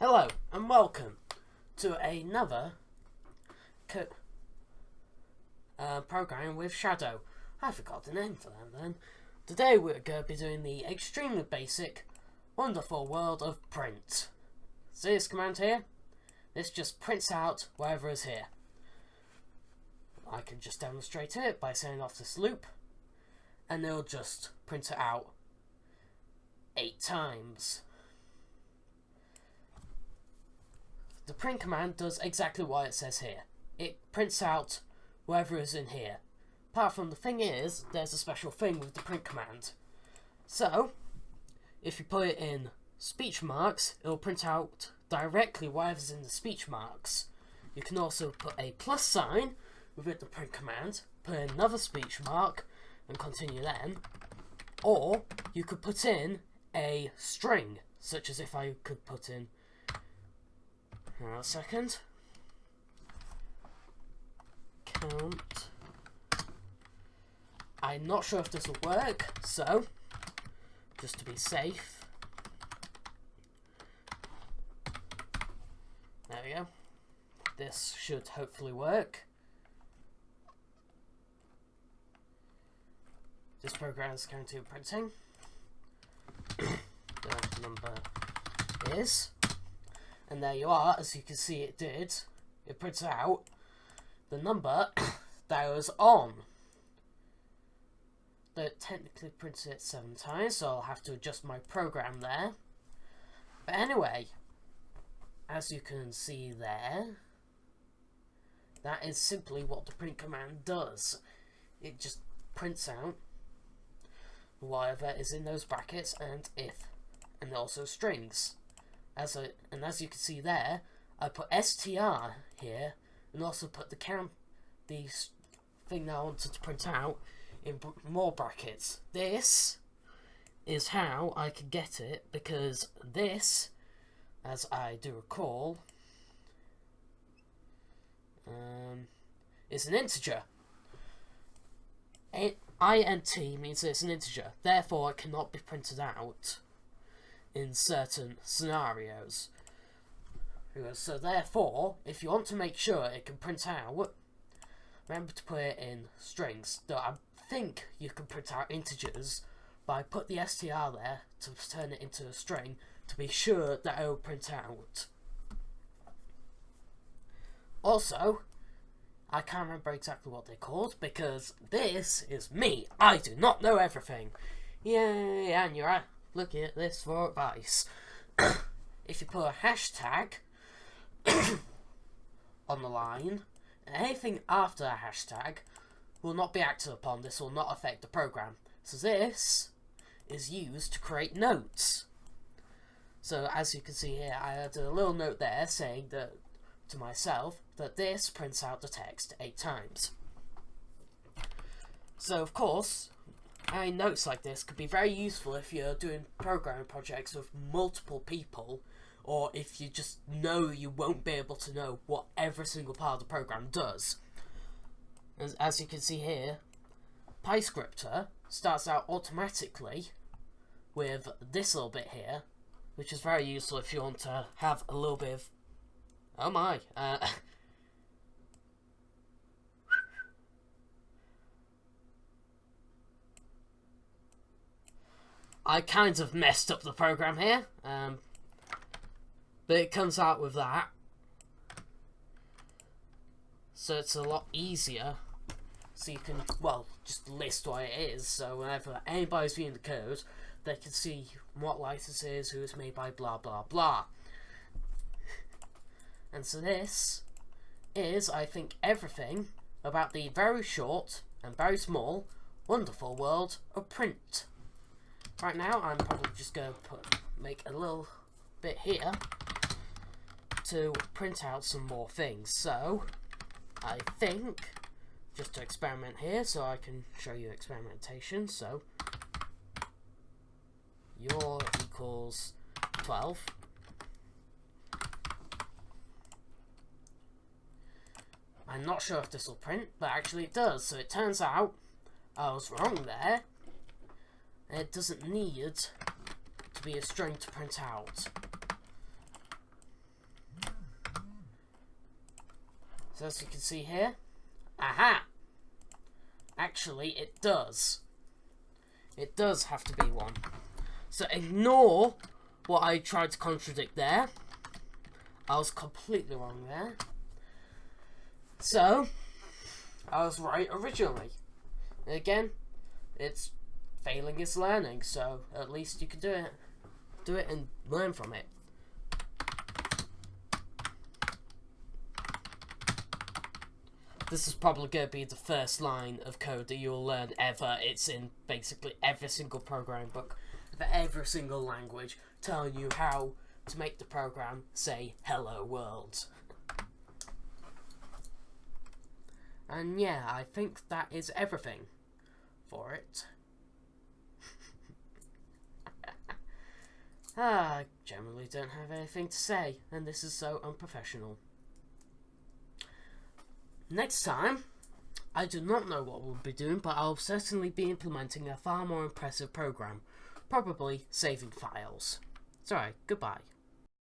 Hello and welcome to another program with Shadow. I forgot the name for them then. Today we're going to be doing the extremely basic, wonderful world of print. See this command here? This just prints out whatever is here. I can just demonstrate it by setting off this loop, and it'll just print it out 8 times. The print command does exactly what it says here. It prints out whatever is in here. Apart from the thing is, there's a special thing with the print command. So, if you put it in speech marks, it'll print out directly whatever's in the speech marks. You can also put a plus sign within the print command, put in another speech mark, and continue then. Or, you could put in a string, such as if I could put in... Hang on a second. Count. I'm not sure if this will work, so just to be safe. There we go. This should hopefully work. This program is going to do printing. The number is. And there you are, as you can see it did. It prints out the number that was on. That technically prints it 7 times, so I'll have to adjust my program there. But anyway, as you can see there, that is simply what the print command does. It just prints out whatever is in those brackets and if, and also strings. As you can see there, I put str here and also put the thing that I wanted to print out in more brackets. This is how I could get it, because this, as I do recall, is an integer. Int means it's an integer, therefore it cannot be printed out in certain scenarios. So therefore, if you want to make sure it can print out, remember to put it in strings. Though I think you can print out integers, but I put the str there to turn it into a string to be sure that it will print out. Also, I can't remember exactly what they're called, because this is me. I do not know everything. Yay, and you're looking at this for advice. If you put a hashtag on the line, anything after a hashtag will not be acted upon. This will not affect the program. So this is used to create notes. So as you can see here, I added a little note there saying that to myself that this prints out the text 8 times. So of course, notes like this could be very useful if you're doing programming projects with multiple people, or if you just know you won't be able to know what every single part of the program does. As you can see here, PyScripter starts out automatically with this little bit here, which is very useful if you want to have a little bit of... Oh my! I kind of messed up the program here, but it comes out with that, so it's a lot easier, so you can, well, just list what it is, so whenever anybody's viewing the code, they can see what license it is, who it's made by, blah blah blah. And so this is, I think, everything about the very short and very small, wonderful world of print. Right now, I'm probably just going to make a little bit here to print out some more things. So, I think, just to experiment here, so I can show you experimentation. So, your equals 12. I'm not sure if this will print, but actually it does. So it turns out I was wrong there. It doesn't need to be a string to print out. So as you can see here, aha! Actually, it does. It does have to be one. So ignore what I tried to contradict there. I was completely wrong there. So, I was right originally. And again, it's failing is learning, so at least you can do it. Do it and learn from it. This is probably going to be the first line of code that you'll learn ever. It's in basically every single programming book for every single language, telling you how to make the program say hello world. And yeah, I think that is everything for it. I generally don't have anything to say, and this is so unprofessional. Next time, I do not know what we'll be doing, but I'll certainly be implementing a far more impressive program, probably saving files. Sorry, goodbye.